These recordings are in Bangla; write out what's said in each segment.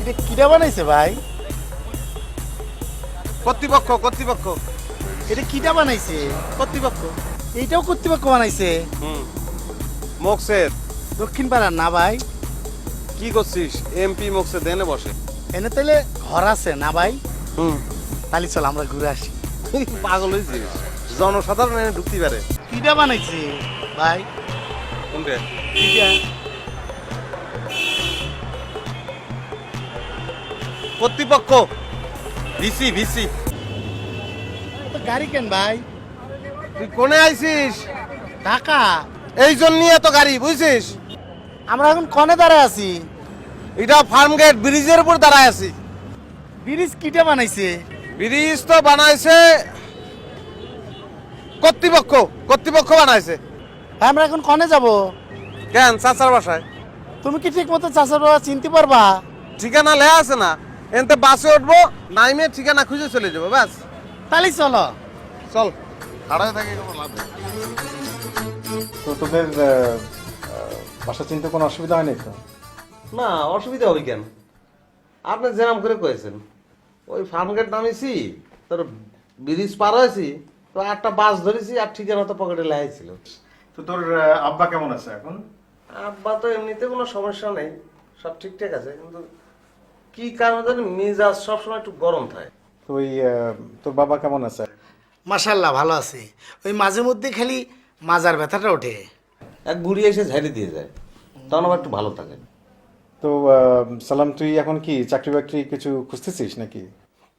এটা কিরা বানাইছে ভাই? কর্তৃপক্ষ কর্তৃপক্ষ এটা কিটা বানাইছে? কর্তৃপক্ষ এইটাও কর্তৃপক্ষ বানাইছে? মকসেদ দক্ষিণ পাড়ার না ভাই? কি করছিস? এমপি মকসেদ এনে বসে। এনে তাইলে ঘর আছে না ভাই? হুম তাহলে চল আমরা ঘুরে আসি। তুই পাগল হয়েছিস? জনসাধারণ এনে ঢুকতে পারে? কিটা বানাইছে ভাই? কোনটা? কিটা? কর্তৃপক্ষ ভিসি ভিসি। তো গাড়ি কেন ভাই? তুই কোনে আইছিস? ঢাকা। এই জন্য এত গাড়ি বুঝছিস? আমরা এখন কনে দাঁড়ায় আছি? এটা ফার্ম গেট ব্রিজের উপর দাঁড়ায় আছি। ব্রিজ কিটা বানাইছে? ব্রিজ তো বানাইছে কর্তৃপক্ষ কর্তৃপক্ষ বানাইছে। ভাই আমরা এখন কনে যাব? কেন? চাচার বাসায়। তুমি কি ঠিক মতো চাচার বাবা চিনতে পারবা? ঠিকানা লেখা আছে না? এনতে বাসে উঠবো, নাইমে ঠিকানা খুঁজে চলে যাবো ব্যাস। তাহলে চলো। চল হারায় থাকে কোনো লাভ নেই। তো তোদের বাসা চিনতে কোনো অসুবিধা হয়নি তো? না অসুবিধা হবে কেন? আপনি যেরাম করে কয়েছেন ওই ফার্মগেট নামিয়েছি, তোর ব্রিজ পার হয়েছি, তো একটা বাস ধরেছি আর ঠিকানা তো পকেটে লেখাইছিল। তো তোর আব্বা কেমন আছে এখন? আব্বা তো এমনিতে কোনো সমস্যা নেই, সব ঠিকঠাক আছে, কিন্তু কি কারণে জানি মেজাজ সবসময় একটু গরম থাকে। তো ওই তোর বাবা কেমন আছে? মাশাল্লাহ ভালো আছে। ওই মাঝে মধ্যে খালি মাজার ব্যথাটা ওঠে। এক বুড়ি এসে ঝাড়ি দিয়ে যায়, তখন আবার একটু ভালো থাকে। তো সালাম, তুই এখন কি চাকরি বাকরি কিছু খুঁজতেছিস নাকি?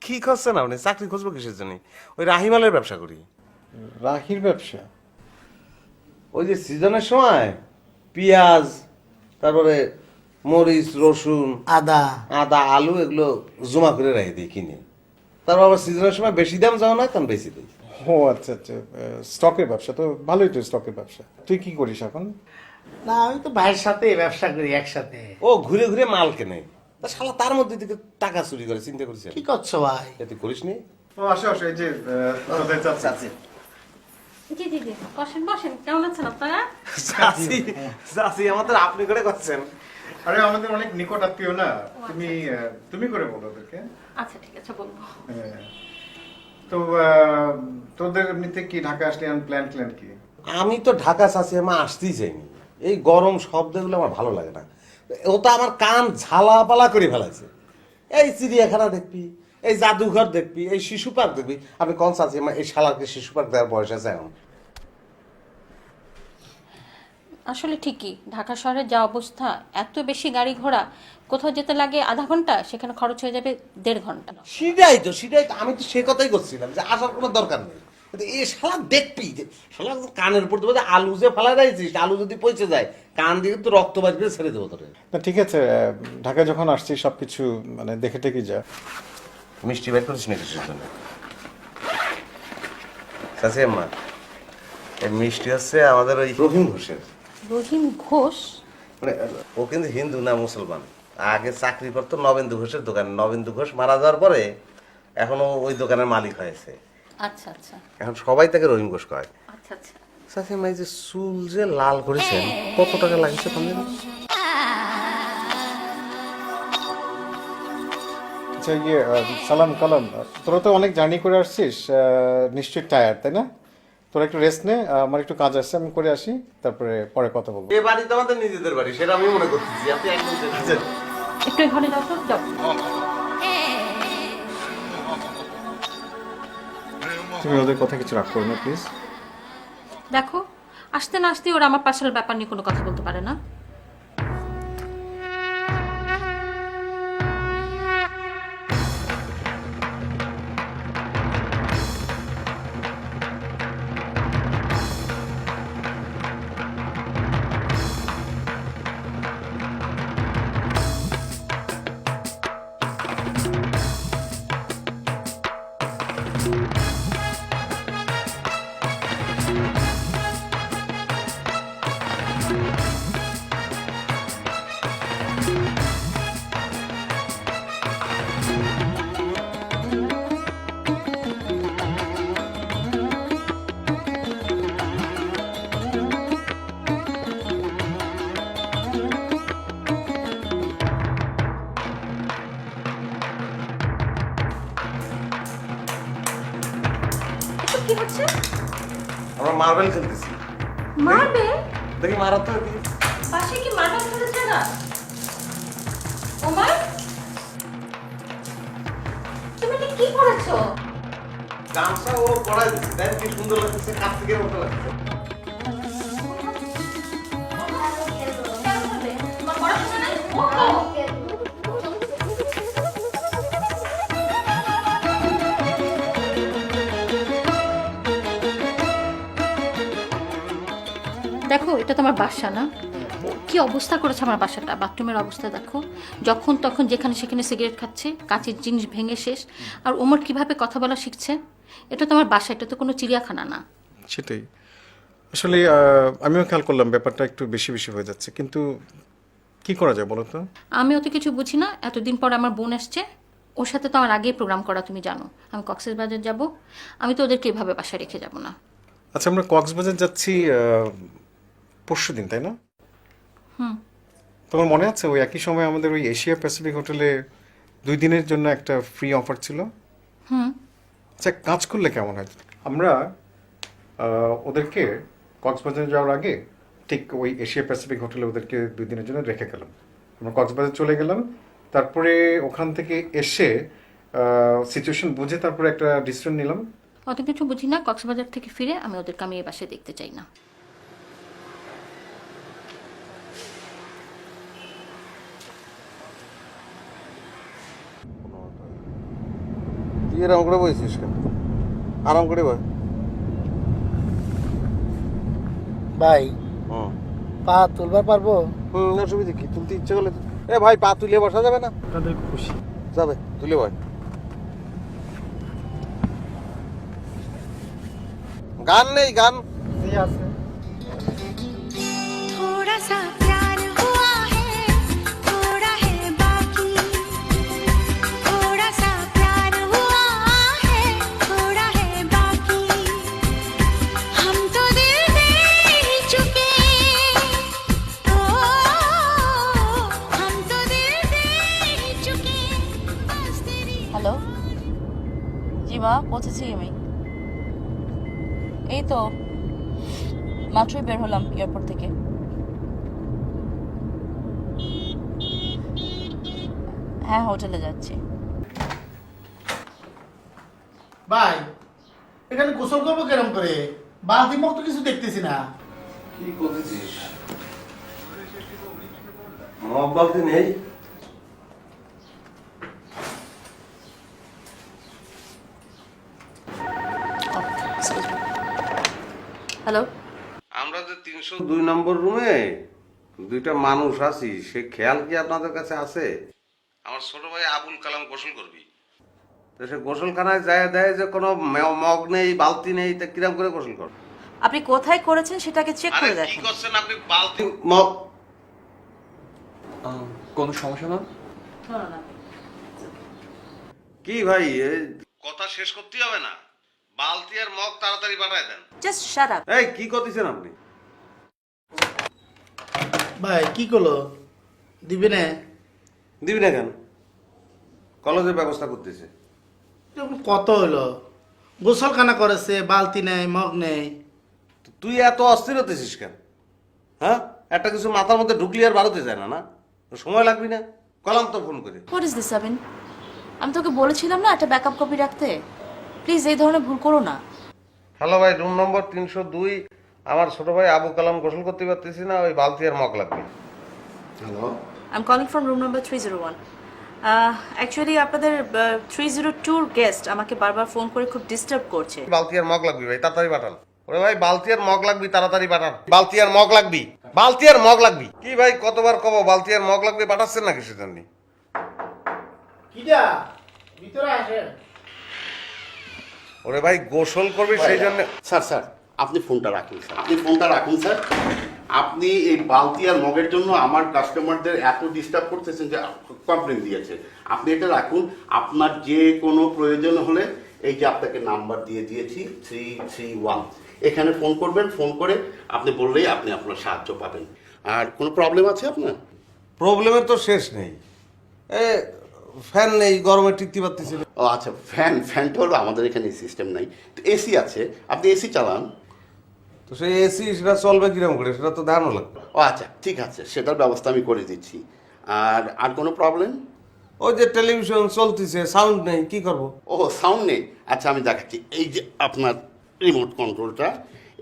কি করছেন আপনি? চাকরি খুঁজবো কিসের জন্য? ওই রাহিমালের ব্যবসা করি। রাহির ব্যবসা? ওই যে সিজনের সময় পেঁয়াজ, তারপরে মরিচ, রসুন, আদা। আদা, আলু এগুলো জমা করে রেখে দিই কিনে। তারপর আবার সিজনের সময় বেশি দাম যখন হয় তখন বেশি দিই। ও আচ্ছা আচ্ছা, স্টকের ব্যবসা তো ভালোই, তো স্টকের ব্যবসা। তুই কি করিস এখন? না আমি তো ভাইয়ের সাথে ব্যবসা করি একসাথে। ও ঘুরে ঘুরে মাল কেনে, তা শালা তার মধ্যে থেকে টাকা চুরি করে, চিন্তা করেছেন? কি করছো ভাই? এতে করিস নি? ও আসো আসো, এই যে তোদের চাচি। জি জি জি, বসেন বসেন। কেমন আছেন আপনারা? চাচি চাচি আমাদের আপনি করে করছেন। আরে আমাদের অনেক নিকট আত্মীয় না, তুমি তুমি করে বলো ওদেরকে। আচ্ছা ঠিক আছে, বলবো। তো তোদের এমনিতে কি ঢাকা আসলে প্ল্যান কি? আমি তো ঢাকা চাচি আমার আসতেই চাইনি। এই গরম শব্দগুলো আমার ভালো লাগে না। ও তো আমার কান ঝালাপালা করে ফেলাইছে। এই চিড়িয়াখানা দেখবি, এই জাদুঘর দেখবি, এই শিশু পার্ক দেখবি। আপনি কোন চাচি আমার এই শালাকে শিশু পার্ক দেওয়ার বয়স আছে এখন? আসলে ঠিকই, ঢাকা শহরের যা অবস্থা, এত বেশি গাড়ি ঘোড়া, কোথাও যেতে লাগে আধা ঘন্টা, সেখানে খরচ হয়ে যাবে 1.5 ঘন্টা। সেটাই তো আমি তো সে কথাই করছিলাম যে আসার কোনো দরকার নেই। কিন্তু এই শালা দেখবি যে শালা কানের উপর দেবো, আলু যে ফেলা দিয়েছিস, আলু যদি পচে যায় কান দিয়ে তো রক্ত বাজ করে ছেড়ে দেবো তোরে। না ঠিক আছে, ঢাকায় যখন আসছিস সবকিছু মানে দেখে টেকে যা। মিষ্টি বের করিস না কিছুর জন্য? চাচি আম্মা, এই মিষ্টি হচ্ছে আমাদের ওই রহিম ঘোষের। রহিম ঘোষ? মানে ও কিন্তু হিন্দু না মুসলমান। আগে চাকরি করতো নবেন্দু ঘোষের দোকানে। নবেন্দু ঘোষ মারা যাওয়ার পরে এখনো ওই দোকানের মালিক হয়েছে। আচ্ছা আচ্ছা এখন সবাই তাকে রহিম ঘোষ কয়। আচ্ছা আচ্ছা। চাচি আম্মা, এই যে চুল যে লাল করেছেন, কত টাকা লাগছে কম জানি? আচ্ছা ইয়ে সালাম কালাম, তোরা তো অনেক জার্নি করে আসছিস, নিশ্চয়ই টায়ার, তাই না? তোরা একটু রেস্ট নে, আমার একটু কাজ আসছে, আমি করে আসি, তারপরে পরে কথা বলবো। এ বাড়ি তো আমাদের নিজেদের বাড়ি, সেটা আমি মনে করতেছি। আপনি একদম ঠিক। একটু এই ঘরে যাও তো, যাও। তুমি ওদের কথা কিছু রাগ করো না প্লিজ। দেখো, আসতে না আসতে ওরা আমার পার্সোনাল ব্যাপার নিয়ে কোনো কথা বলতে পারে না। কি হচ্ছে? আমরা মার্বেল খেলতেছি। মারবেল? দেখি মারা তো দেখি। পাশে কি মারবেল খেলার জায়গা? ওমর, তুমি এটা কি করেছো? গামছা ও পড়াই দিচ্ছে, দেখ কি সুন্দর লাগছে, কাছ থেকে মতো লাগছে। তোমার পড়াশোনা নাই? ওঠো। দেখো, এটা তোমার বাসা না? কি অবস্থা করেছে আমার বাসাটা, বাথরুমের অবস্থা দেখো। যখন তখন যেখানে সেখানে সিগারেট খাচ্ছে, কাঁচের জিনিস ভেঙে শেষ। আর ওমর কিভাবে কথা বলা শিখছে। এটা তোমার বাসা, এটা তো কোনো চিড়িয়াখানা না। সেটাই আসলে আমিও খেয়াল করলাম ব্যাপারটা একটু বেশি বেশি হয়ে যাচ্ছে, কিন্তু কি করা যায় বলো তো? আমি অত কিছু বুঝি না। এতদিন পর আমার বোন আসছে, ওর সাথে তো আমার আগেই প্রোগ্রাম করা, তুমি জানো। আমি কক্সবাজার যাব, আমি তো ওদেরকে এভাবে বাসায় রেখে যাব না। আচ্ছা, আমরা কক্সবাজার যাচ্ছি পরশু দিন, তাই না? তোমার মনে আছে ওই একই সময় আমাদের ওই এশিয়া প্যাসিফিক হোটেলে 2 দিনের জন্য একটা ফ্রি অফার ছিল? আচ্ছা, কাজ করলে কেমন হয়? আমরা ওদেরকে কক্সবাজারে যাওয়ার আগে ঠিক ওই এশিয়া প্যাসিফিক হোটেলে ওদেরকে 2 দিনের জন্য রেখে গেলাম। আমরা কক্সবাজার চলে গেলাম, তারপরে ওখান থেকে এসে সিচুয়েশন বুঝে তারপরে একটা ডিসিশন নিলাম। অত কিছু বুঝি না। কক্সবাজার থেকে ফিরে আমি ওদেরকে আমি এই বাসায় দেখতে চাই না। তুই এরকম করে বসেছিস কেন? আরাম করে বস। ভাই হুম পা তুলবার পারবো? অসুবিধা কি? তুলতে ইচ্ছে করলে এ ভাই, পা তুলে বসা যাবে না? আপনাদের খুশি। যাবে, তুলে বয়। গান নেই? গান আছে। थोड़ा सा प्यार हुआ है, थोड़ा है बाकी, थोड़ा सा प्यार हुआ है, थोड़ा है बाकी, हम तो दिल दे ही चुके, ओ हम तो दिल दे ही चुके, बस तेरी। হ্যালো, জি মা, পৌঁছেছি আমি। এই তো মাত্রই বের হলাম এয়ারপোর্ট থেকে। হ্যাঁ, হোটেলে যাচ্ছি। ভাই এখানে গোসল করবো কেরম করে? বালতি মুখ তো কিছু দেখতেছি না। কি করতেছিস? মগ বালতি নেই? হ্যালো, আমরা যে 302 নম্বর রুমে 2টা মানুষ আছি, সে খেয়াল কি আপনাদের কাছে আছে? আমার ছোট ভাই আবুল কালাম গোসল করবি, তো সে গোসলখানায় যায় দেয় যে কোনো মগ নেই, বালতি নেই, তা কিরম করে গোসল কর? আপনি কোথায় করেছেন সেটাকে চেক আরে করে কি দেখেন। করছেন আপনি? বালতি মগ কোনো সমস্যা না? কি ভাই, কথা শেষ করতে হবে না? বালতি আর মগ তাড়াতাড়ি পাঠায় দেন। Just shut up. এই কি করতেছেন আপনি? ভাই কি করলো? দিবি না? দিবি না কেন? কলেজের ব্যবস্থা করতেছে। এরকম কত হইলো? গোসলখানা করেছে, বালতি নেই, মগ নেই। তুই এত অস্থির হতেছিস কেন? হ্যাঁ, একটা কিছু মাথার মধ্যে ঢুকলি আর বাড়াতে যায় না, না সময় লাগবি না? কলাম তো ফোন করে। What is this আবিন? আমি তোকে বলেছিলাম না একটা ব্যাকআপ কপি রাখতে। প্লিজ এই ধরনের ভুল করো না। হ্যালো ভাই, রুম নম্বর 302। আমার ছোট ভাই আবু কালাম গোসল করতে পারতেছি না, ওই বালতি আর মগ লাগবে। Hello, I am calling from room number 301। Actually আপনাদের 302 গেস্ট আমাকে বারবার ফোন করে খুব ডিস্টার্ব করছে। বালতি আর মগ লাগবি ভাই, তাড়াতাড়ি পাঠান। ওরে ভাই, বালতি আর মগ লাগবি, তাড়াতাড়ি পাঠান। বালতি আর মগ লাগবি, বালতি আর মগ লাগবি। কি ভাই, কতবার কব বালতি আর মগ লাগবে, পাঠাচ্ছেন না কিছু জানি? কিটা ভিতরে আসে। ওরে ভাই, গোসল করবি সেই জন্য। স্যার স্যার আপনি ফোনটা রাখুন স্যার, আপনি ফোনটা রাখুন স্যার। আপনি এই বালতি আর মগের জন্য আমার কাস্টমারদের এত ডিস্টার্ব করতেছেন যে কমপ্লেন দিয়েছে। আপনি এটা রাখুন, আপনার যে কোনো প্রয়োজন হলে এই যে আপনাকে নাম্বার দিয়ে দিয়েছি 331, এখানে ফোন করবেন। ফোন করে আপনি বললেই আপনি আপনার সাহায্য পাবেন। আর কোনো প্রবলেম আছে আপনার? প্রবলেমের তো শেষ নেই। এ ফ্যান নেই, গরমে টিকতে পারতেছি না। ও আচ্ছা, ফ্যানটা হলো আমাদের এখানে সিস্টেম নাই, তো এসি আছে, আপনি এসি চালান। তো সেই এসি সেটা চলবে কিরকম করে, সেটা তো দেখানো লাগবে। ও আচ্ছা, ঠিক আছে, সেটার ব্যবস্থা আমি করে দিচ্ছি। আর কোনো প্রবলেম? ওই যে টেলিভিশন চলতেছে, সাউন্ড নেই, কি করব? ও সাউন্ড নেই, আচ্ছা আমি দেখাচ্ছি। এই যে আপনার রিমোট কন্ট্রোলটা,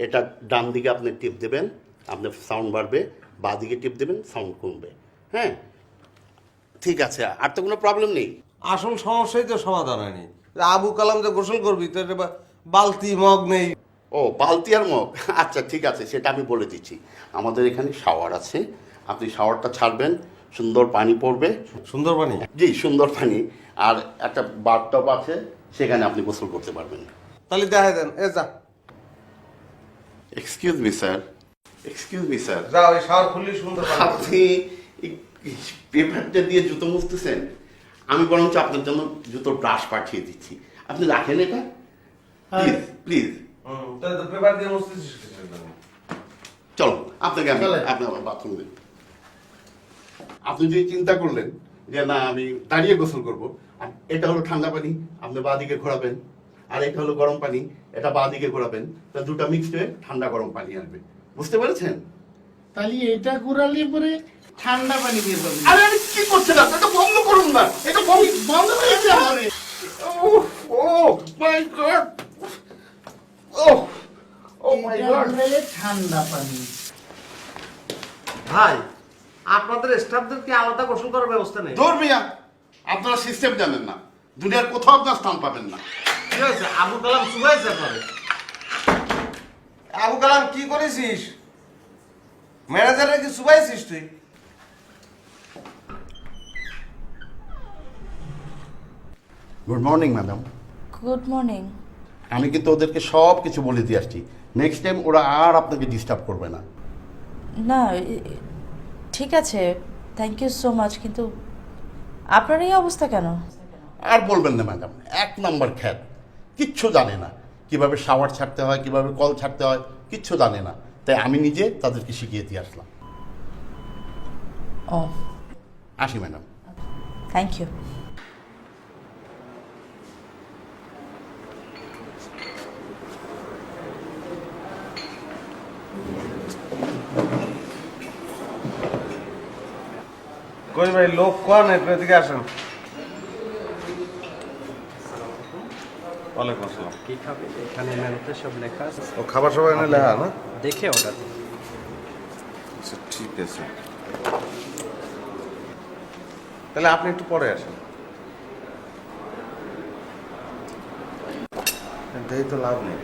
এটা ডান দিকে আপনি টিপ দেবেন, আপনার সাউন্ড বাড়বে, বাঁ দিকে টিপ দেবেন, সাউন্ড কমবে। হ্যাঁ, ঠিক আছে, আর তো কোনো প্রবলেম নেই। আসল সমস্যাই তো সমাধান হয়নি। আবু কালাম যে গোসল করবি, তো এটা বালতি মগ নেই। ও বালতি আর মগ, আচ্ছা ঠিক আছে, সেটা আমি বলে দিচ্ছি। আমাদের এখানে শাওয়ার আছে, আপনি শাওয়ারটা ছাড়বেন, সুন্দর পানি পড়বে। সুন্দর পানি? জি, সুন্দর পানি। আর একটা বাথটব আছে, সেখানে আপনি গোসল করতে পারবেন। তাহলে দেখা দেন, এ যা excuse me sir, excuse me sir, যা, ওই শাওয়ার খুললি সুন্দর পানি। আপনি পেপারটা দিয়ে জুতো মুছতেছেন, আমি বরঞ্চ আপনার জন্য জুতোর ব্রাশ পাঠিয়ে দিচ্ছি, আপনি রাখেন এটা প্লিজ প্লিজ। তাহলে তো পেপার দিয়ে মুছতেছিস কিসের জন্য? চলো, আপনাকে আমি চলেন। আপনার বাথরুম দিন। আপনি যে চিন্তা করলেন যে না আমি দাঁড়িয়ে গোসল করব, আর এটা হলো ঠান্ডা পানি, আপনি বাঁ দিকে ঘোরাবেন, আর এটা হলো গরম পানি, এটা বাঁ দিকে ঘোরাবেন, তা দুটো মিক্সড হয়ে ঠান্ডা গরম পানি আসবে, বুঝতে পেরেছেন? তাহলে এটা ঘুরালে পরে ঠান্ডা পানি দিয়ে যাবে। আরে আরে কি করছেন আপনি? এটা বন্ধ করুন না, এটা বন্ধ হয়ে যাবে। ও মাই গড, ও মাই এটা গড। ঘুরালে ঠান্ডা পানি। ভাই, আপনাদের স্টাফদের কি আলাদা গোসল করার ব্যবস্থা নেই? দূর মিয়া, আপনারা সিস্টেম জানেন না, দুনিয়ার কোথাও আপনার স্থান পাবেন না। কি হয়েছে? আবু কালাম শুভাইছে আপনারে? আবু কালাম কি করেছিস? ম্যানেজারের কি শুভাইছিস তুই? Good morning madam. Good morning. আমি কিন্তু ওদেরকে সব কিছু বলে দিয়ে আসছি, নেক্সট টাইম ওরা আর আপনাকে ডিস্টার্ব করবে না। না, ঠিক আছে, থ্যাংক ইউ সো মাচ, কিন্তু আপনার এই অবস্থা কেন? আর বলবেন না ম্যাডাম, এক নম্বর খ্যাত, কিচ্ছু জানে না, কিভাবে শাওয়ার ছাড়তে হয়, কিভাবে কল ছাড়তে হয়, কিচ্ছু জানে না, তাই আমি নিজে তাদেরকে শিখিয়ে দিয়ে আসলাম। ও, আসি ম্যাডাম। Thank you. কই ভাই, লোক কোন, একটু এদিকে আসেন। ওয়ালাইকুম আসসালাম। কি খাবে? এখানে মেনুতে সব লেখা আছে, ও খাবার সবাই এনে লেখা না? দেখে অর্ডার দিন। আচ্ছা ঠিক আছে, তাহলে আপনি একটু পরে আসেন। এটাই তো লাভ নেই,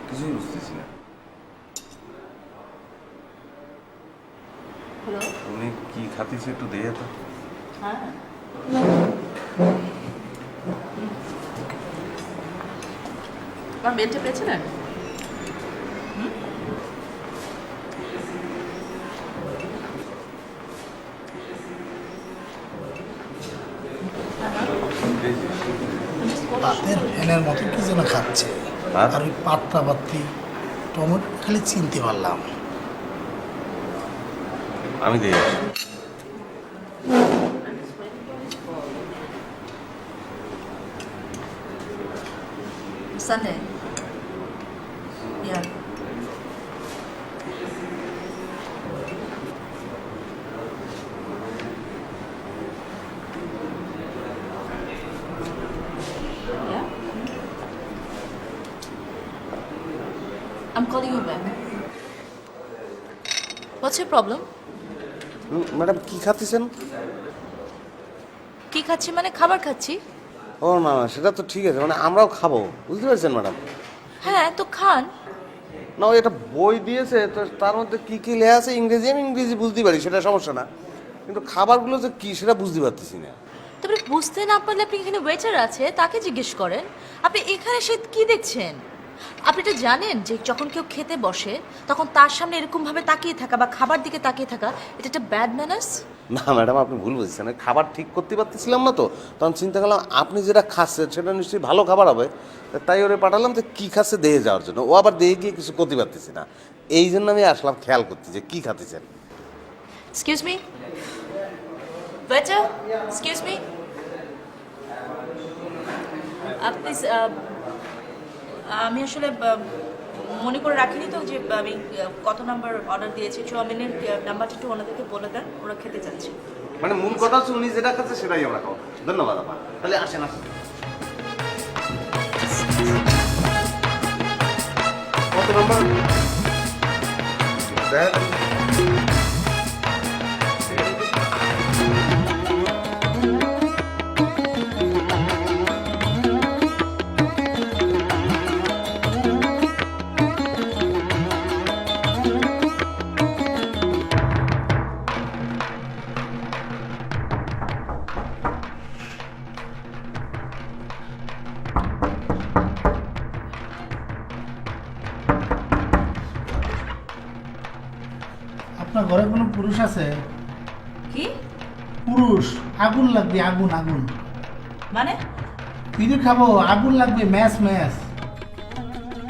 কিছুই বুঝতেছি না। উনি কি খাতিছে একটু দেখে তো। আমার মেলটা পেয়েছিলেন? ভাতের ফ্যানের মতো কি যেন খাচ্ছে, ভাত? আর ওই পাত্তা পাত্তি টমেটো খালি চিনতে পারলাম। আমি দেখে Sunday. Yeah. Yeah? I'm calling you back. What's your problem? Madam কি খাচ্ছেন? কি খাচ্ছি মানে খাবার খাচ্ছি। ও না না, সেটা তো ঠিক আছে, মানে আমরাও খাবো, বুঝতে পারছেন ম্যাডাম? হ্যাঁ, তো খান। না, ওই একটা বই দিয়েছে, তো তার মধ্যে কি কি লেখা আছে ইংরেজি, আমি ইংরেজি বুঝতে পারি, সেটা সমস্যা না, কিন্তু খাবারগুলো যে কি সেটা বুঝতে পারতেছি না। তারপরে বুঝতে না পারলে আপনি এখানে ওয়েটার আছে, তাকে জিজ্ঞেস করেন। আপনি এখানে সে কি দেখছেন? আপনি এটা জানেন যে যখন কেউ খেতে বসে তখন তার সামনে এরকম ভাবে তাকিয়ে থাকা বা খাবার দিকে তাকিয়ে থাকা এটা একটা ব্যাড ম্যানার্স। না ম্যাডাম, আপনি ভুল বুঝছেন, ওই খাবার ঠিক করতে পারতেছিলাম না, তো তখন চিন্তা করলাম আপনি যেটা খাচ্ছেন সেটা নিশ্চয়ই ভালো খাবার হবে, তাই ওরে পাঠালাম যে কী খাচ্ছে দেখে যাওয়ার জন্য। ও আবার দেখে গিয়ে কিছু করতে পারতেছি না, এই জন্য আমি আসলাম খেয়াল করতে যে কী খাচ্ছেন। Excuse me waiter, excuse me. Please, আমি আসলে মনে করে রাখিনি তো যে আমি কত নাম্বার অর্ডার দিয়েছি। চাউমিনের নাম্বারটা একটু ওনাদেরকে বলে দেন, ওরা খেতে যাচ্ছে। মানে মূল কথা হচ্ছে উনি যেটা খাচ্ছে সেটাই আমরা খাবো। ধন্যবাদ আপা, তাহলে আসেন আসেন। কত নম্বর? দেখ। আপনার ঘরে কোনো পুরুষ আছে? কি পুরুষ, আগুন লাগবে, আগুন আগুন। মানে? পিঠে খাবো, আগুন লাগবে, ম্যাচ ম্যাচ।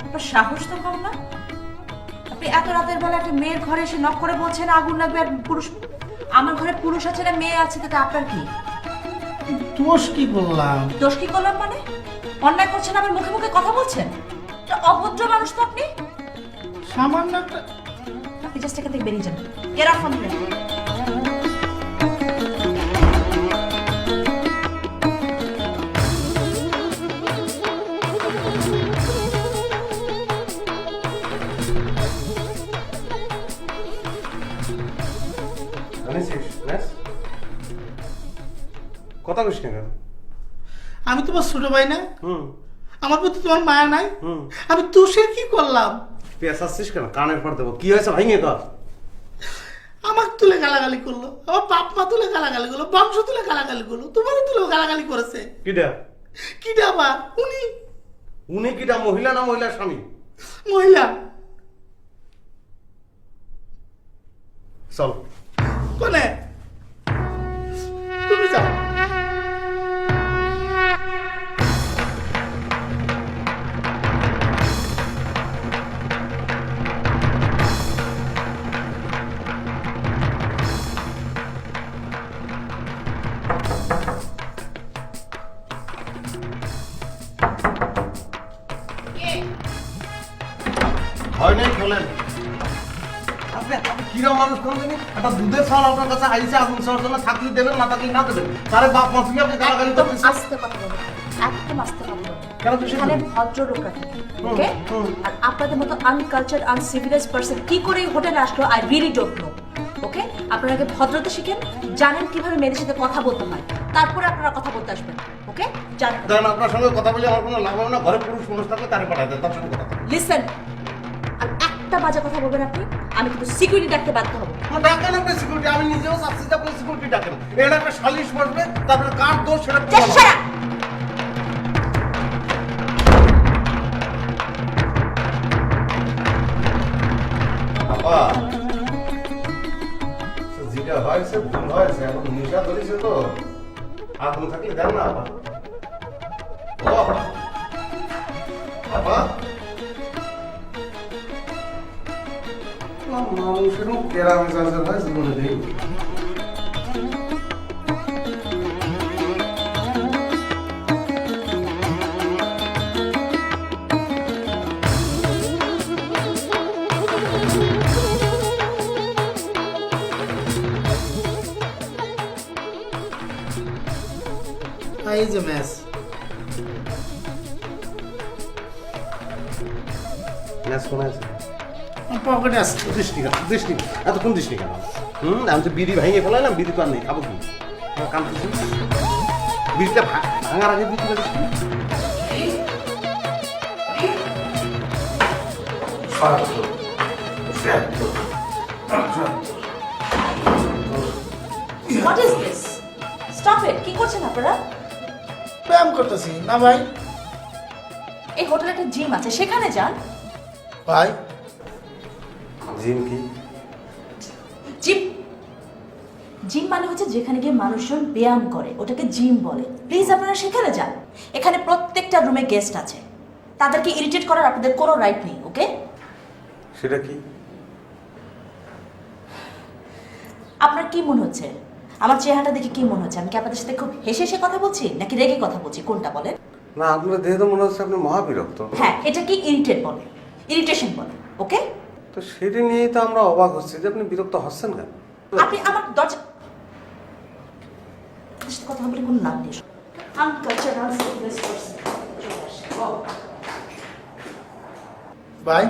আপনার সাহস তো কম না? আপনি এত রাতের বেলা একটা মেয়ের ঘরে এসে নক করে বলছেন আগুন লাগবে আর পুরুষ। আমার ঘরে পুরুষ আছে না মেয়ে আছে, তাতে আপনার কি দোষ কি করলাম? দোষ? কি করলাম মানে? অন্যায় করছেন, আবার মুখে মুখে কথা বলছেন। এটা অভদ্র মানুষ তো আপনি। সামান্য একটা আপনি জাস্ট এখান থেকে বেরিয়ে যান। Get out from here. জানিস ম্যাস? কথা কইস না কেন? আমি তোমার ছোট ভাই না? হুম আমার প্রতি তোমার মায়া নাই? হুম। আমি দোষের কি করলাম? পেঁচাচ্ছিস কেন? কানের পর দেবো। কি হয়েছে ভাইঙে কর। আমাকে তুলে গালাগালি করলো, আমার বাপ মা তুলে গালাগালি করলো, বংশ তুলে গালাগালি করলো, তোমারও তুলে গালাগালি করেছে। কিটা? কিটা আবার? উনি উনি কিটা? মহিলা না মহিলার স্বামী? মহিলা। চল। কোনে? তুমি যাও। হয় নাই খোলেন। আপনি কিরম মানুষ কোন জানি? একটা দুধের ছাল আপনার কাছে আইসে আগুন ছাড়ার জন্য, থাকলে দেবেন না থাকলে না দেবেন। তারে বাপ মা থেকে আপনি গালাগালি একদম করতেছেন। আস্তে কথা বলুন, একদম আস্তে কথা বলুন। কেন খুশি এখানে হলেন? ভদ্র লোকরা থাকে, ওকে? আর আপনাদের মতো আনকালচার আনসিভিলাইজড পারসন কি করে এই হোটেলে আসলো, আই রিয়েলি ডোন্ট নো। ওকে, আপনারা আগে ভদ্রতা শিখেন, জানেন কিভাবে মেয়েদের সাথে কথা বলতে হয়, তারপরে আপনারা কথা বলতে আসবেন। ওকে, জানেন? দেন আপনার সঙ্গে কথা বলে আমার কোনো লাভ হবে না। ঘরে পুরুষ মানুষ থাকলে তারে পাঠায় দেন, তার সঙ্গে কথা বলেন। লিসেন, আর একটা বাজে কথা বলবেন আপনি, আমি কিন্তু সিকিউরিটি ডাকতে বাধ্য হবো। ডাকেন আপনি সিকিউরিটি, আমি নিজেও চাচ্ছি যে আপনি সিকিউরিটি ডাকেন। এটা একটা সালিশ বসবে, তারপরে কার দোষ সেটা Just shut up! আপা, যেটা হয়েছে ভুল হয়েছে, এখন নেশা ধরেছে তো, আগুন থাকলে দেন না আপা। ও আপা, আপা মানুষেরও কেরামে চার্জার হয় জীবনে দেই। এই যে ম্যাচ। ম্যাচ কোন আছে? পকেটে আছে। দৃষ্টি দৃষ্টি এতক্ষণ দৃষ্টি কেন? আমি তো বিড়ি ভেঙে ফেলাইলাম, বিড়ি তো আর নেই, খাবো কি? কাম বিড়িটা ভাঙার আগে দিতে পারিস কি? What is this? Stop it! কি করছেন আপনারা? ব্যায়াম করতেছি না ভাই। এই হোটেলে একটা জিম আছে, সেখানে যান। ভাই জিম কি? জিম জিম মানে হচ্ছে যেখানে গিয়ে মানুষজন ব্যায়াম করে, ওটাকে জিম বলে। প্লিজ আপনারা সেখানে যান। এখানে প্রত্যেকটা রুমে গেস্ট আছে, তাদেরকে ইরিটেট করার আপনাদের কোনো রাইট নেই। ওকে, সেটা কি? আপনার কি মনে হচ্ছে? আমার চেহারাটা দেখে কি মনে হচ্ছে? আমি কি আপনাদের সাথে খুব হেসে হেসে কথা বলছি নাকি রেগে কথা বলছি? কোনটা বলেন? না আপনার দেখে তো মনে হচ্ছে আপনি মহাবিরক্ত। হ্যাঁ, এটা কি ইরিটেট বলে, ইরিটেশন বলে, ওকে? তো সেটা নিয়েই তো আমরা অবাক হচ্ছি যে আপনি বিরক্ত হচ্ছেন কেন। আপনি আমার দরজা আপনার সাথে কথা বলে কোনো লাভ নেই। আনকালচারাল সিরিয়াস পারসন। ভাই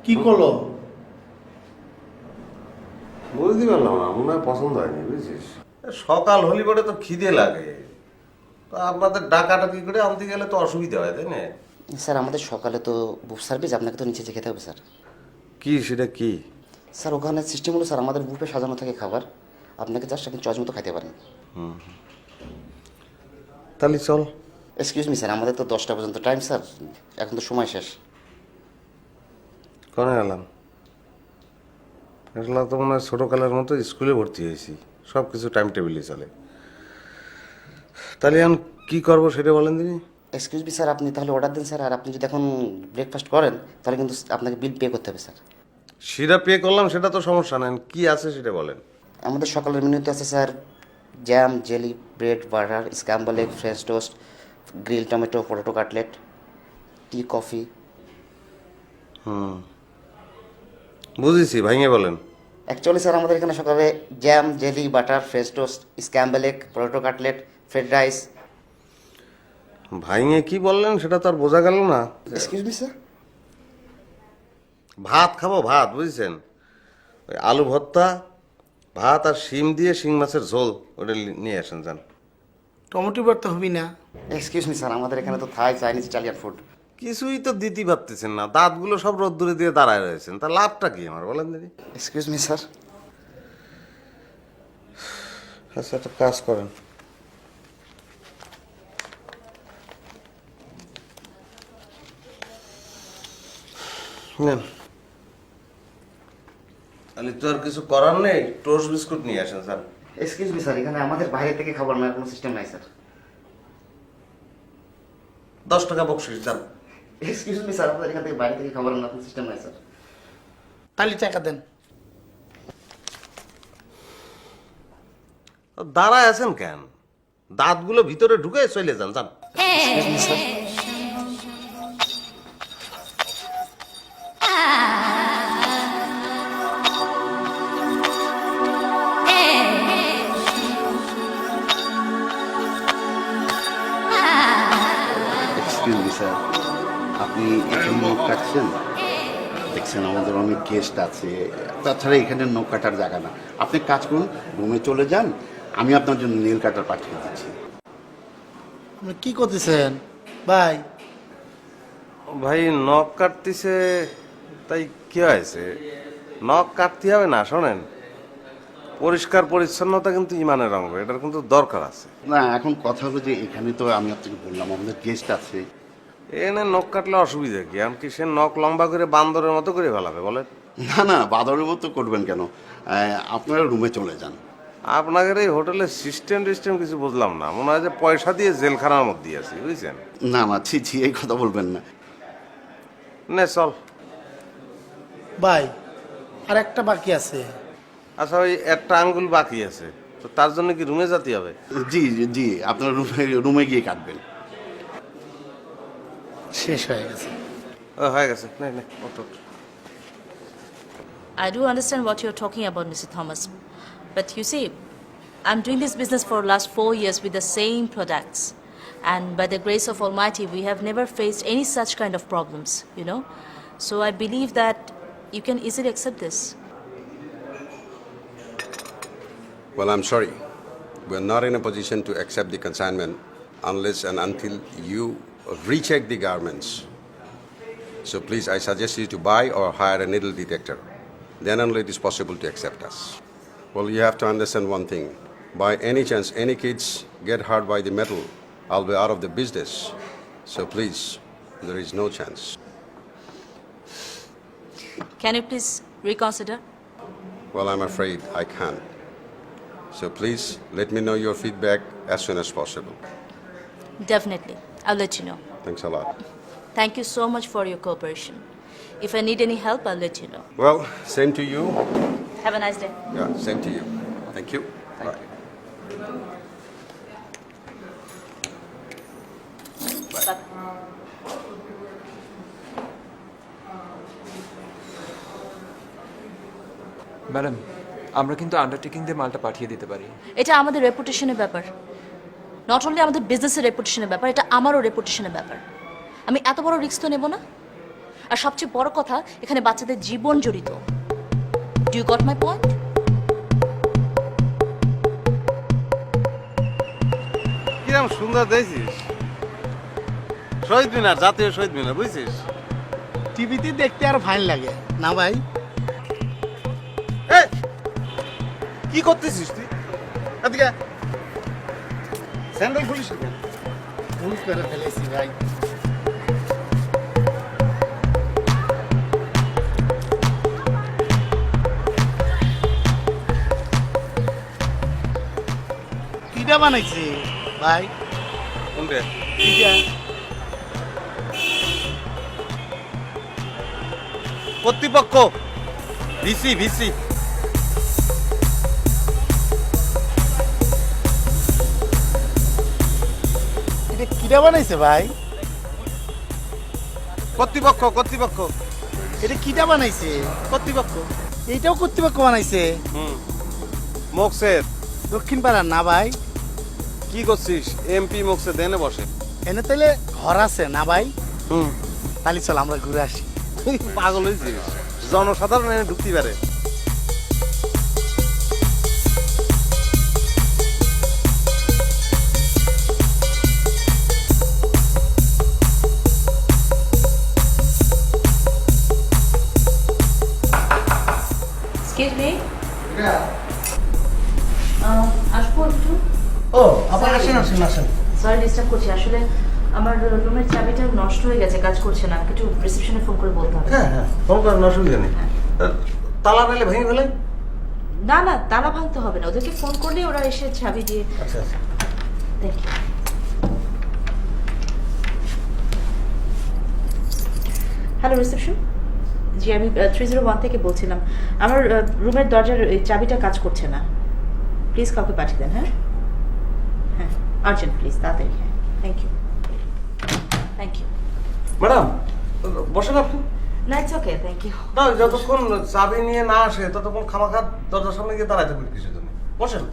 কি করলো? বুঝতে পারলাম না, মনে হয় পছন্দ হয়নি বুঝছিস। সকাল হলি পরে তো খিদে লাগে, তো আপনাদের ডাকাটা কি করে আনতে গেলে তো অসুবিধা হয়, তাই না? স্যার আমাদের সকালে তো বুফ সার্ভিস, আপনাকে তো নিচে যেতে খেতে হবে স্যার। কি সেটা কি? স্যার ওখানে সিস্টেম হলো স্যার, আমাদের বুফে সাজানো থাকে খাবার, আপনাকে জাস্ট আপনি চয়েস মতো খাইতে পারেন। তাহলে চল। এক্সকিউজ মি স্যার, আমাদের তো 10টা পর্যন্ত টাইম স্যার, এখন তো সময় শেষ। কোনে গেলাম? আসলে তো মনে হয় ছোটোকালের মতো স্কুলে ভর্তি হয়েছি, সব কিছু টাইম টেবিলে চলে। তাহলে এখন কী করবো সেটা বলেন তিনি। এক্সকিউজ মি স্যার, আপনি তাহলে অর্ডার দিন স্যার, আর আপনি যদি এখন ব্রেকফাস্ট করেন তাহলে কিন্তু আপনাকে বিল পে করতে হবে স্যার। সেটা পে করলাম, সেটা তো সমস্যা নেই, কি আছে সেটা বলেন। আমাদের সকালের মেনুতে আছে sir jam, jelly, bread, butter, scrambled egg, French toast, grill tomato, potato cutlet, tea, coffee. বুঝেছি, ভাইঙে বলেন। অ্যাকচুয়ালি স্যার আমাদের এখানে সকালে jam, jelly, butter, French toast, scrambled egg, potato cutlet, fried rice. ভাইঙে কি বললেন সেটা তো আর বোঝা গেল না। এক্সকিউজ মি স্যার, ভাত খাবো, ভাত বুঝছেন, ওই আলু ভর্তা, ভাত আর শিম দিয়ে শিং মাছের ঝোল, ওটা নিয়ে আসেন যান। টমেটো ভর্তা হবি না? এক্সকিউজ মি স্যার, আমাদের এখানে তো থাই, চাইনিজ, ইটালিয়ান ফুড। কিছুই তো দিতে পারতেছেন না, দাঁতগুলো সব রোদ্দুরে দিয়ে দাঁড়ায় রয়েছেন, তা লাভটা কি আমার বলেন দিদি। এক্সকিউজ মি স্যার, আচ্ছা একটা কাজ করেন, নেন। তাহলে তো আর কিছু করার নেই, টোস্ট বিস্কুট নিয়ে আসেন স্যার। এক্সকিউজ মি স্যার, এখানে আমাদের বাইরে থেকে খাবার নেওয়ার কোনো সিস্টেম নাই স্যার। 10 টাকা বকশিস যান। এক্সকিউজ মি স্যার, আমাদের এখান থেকে বাইরে থেকে খাবার নেওয়ার কোনো সিস্টেম নাই স্যার। তাহলে টাকা দেন। দাঁড়ায় আছেন কেন? দাঁতগুলো ভিতরে ঢুকে চলে যান যান। Excuse me sir, excuse me sir, আপনি এখানে নখ কাটছেন? দেখছেন আমাদের অনেক গেস্ট আছে, তাছাড়া এখানে নখ কাটার জায়গা না। আপনি কাজ করুন, রুমে চলে যান, আমি আপনার জন্য নেল কাটার পাঠিয়ে দিচ্ছি। আপনি কি করতেছেন ভাই? ভাই নখ কাটতেছে, তাই কি হয়েছে? নখ কাটতে হবে না, শোনেন, পরিষ্কার পরিচ্ছন্নতা কিন্তু ইমানের অঙ্গ, এটার কিন্তু দরকার আছে। না, এখন কথা হলো যে এখানে তো আমি আপনাকে বললাম আমাদের গেস্ট আছে। এনে নখ কাটলে অসুবিধা কি? এমনকি সে নখ লম্বা করে বান্দরের মতো করে ফেলাবে বলেন? না না, বাদরের মতো করবেন কেন, আপনারা রুমে চলে যান। আপনাদের এই হোটেলের সিস্টেম টিস্টেম কিছু বুঝলাম না, মনে হয় যে পয়সা দিয়ে জেলখানার মধ্যে আছি বুঝছেন। না না, ছি ছি, এই কথা বলবেন না। নে চল। ভাই আর একটা বাকি আছে। আচ্ছা ওই একটা আঙ্গুল বাকি আছে, তো তার জন্য কি রুমে যেতে হবে? জি জি, আপনার রুমে গিয়ে কাটবেন। শেষ হয়ে গেছে। ও হয়ে গেছে, নে নে ওঠ ওঠ। I do understand what you're talking about, Mr. Thomas. But you see, I'm doing this business for the last 4 years with the same products. And by the grace of Almighty, we have never faced any such kind of problems, you know. So I believe that you can easily accept this. Well, I'm sorry. We're not in a position to accept the consignment unless and until you recheck the garments. So please, I suggest you to buy or hire a needle detector. Then only it is possible to accept us. Well, you have to understand one thing. By any chance, any kids get hurt by the metal, I'll be out of the business. So please, there is no chance. Can you please reconsider? Well, I'm afraid I can't. So please, let me know your feedback as soon as possible. Definitely. I'll let you know. Thanks a lot. Thank you so much for your cooperation. If I need any help, I'll let you know. Well, same to you. Have a nice day. Yeah, same to you. Thank you. Bye. Bye. বাদ। ম্যাডাম, আমরা কিন্তু আন্ডারটেকিং দিয়ে মালটা পাঠিয়ে দিতে পারি। এটা আমাদের রেপুটেশনের ব্যাপার, নট অনলি আমাদের বিজনেসের রেপুটেশনের ব্যাপার, এটা আমারও রেপুটেশনের ব্যাপার। আমি এত বড় রিস্ক তো নেব না। আর সবচেয়ে বড় কথা, এখানে বাচ্চাদের জীবন জড়িত। Do you got my point? কিরম সুন্দর দেখছিস, শহীদ মিনার, জাতীয় শহীদ মিনার, বুঝছিস? টিভিতে দেখতে আর ফাইন লাগে না ভাই? এই, কি করতেছিস তুই? এদিকে স্যান্ডেল খুলিস কেন? ভুল করে ফেলেছি ভাই। কিটা বানাইছে ভাই? কোনটা? কিটা? কর্তৃপক্ষ, ভিসি ভিসি। এটা কিটা বানাইছে ভাই? কর্তৃপক্ষ কর্তৃপক্ষ এটা কিটা বানাইছে? কর্তৃপক্ষ। এইটাও কর্তৃপক্ষ বানাইছে? মোকসেদ, দক্ষিণ পাড়ার না ভাই? কি করছিস? এমপি মোকসেদ এনে বসে। এনে তাইলে ঘর আছে না ভাই? তাহলে চল আমরা ঘুরে আসি। তুই পাগল হয়েছিস? জনসাধারণ এনে ঢুকতে পারে? এক্সকিউজ মি, আসবো একটু? ও আবার আসেন আসেন আসেন। সরি ডিস্টার্ব করছি, আসলে আমার রুমের চাবিটা নষ্ট হয়ে গেছে, কাজ করছে না। একটু রিসেপশনে ফোন করে বলতে হবে। হ্যাঁ হ্যাঁ, ফোন করেন, অসুবিধা নেই। তালা পেলে ভেঙে ফেলে? না না, তালা ভাঙতে হবে না, ওদেরকে ফোন করলে ওরা এসে চাবি দিয়ে। আচ্ছা আচ্ছা। Thank you. হ্যালো রিসেপশন, জি আমি 301 থেকে বলছিলাম। আমার রুমের দরজার চাবিটা কাজ করছে না, প্লিজ কাউকে পাঠিয়ে দেন। হ্যাঁ হ্যাঁ, আর্জেন্ট প্লিজ, তাড়াতাড়ি। হ্যাঁ, thank you thank you. Madam বসেন আপনি। না ইটস ওকে, থ্যাংক ইউ। না, যতক্ষণ চাবি নিয়ে না আসে ততক্ষণ খামাখা দরজার সামনে গিয়ে দাঁড়াইতে পারি কিসের জন্য? বসেন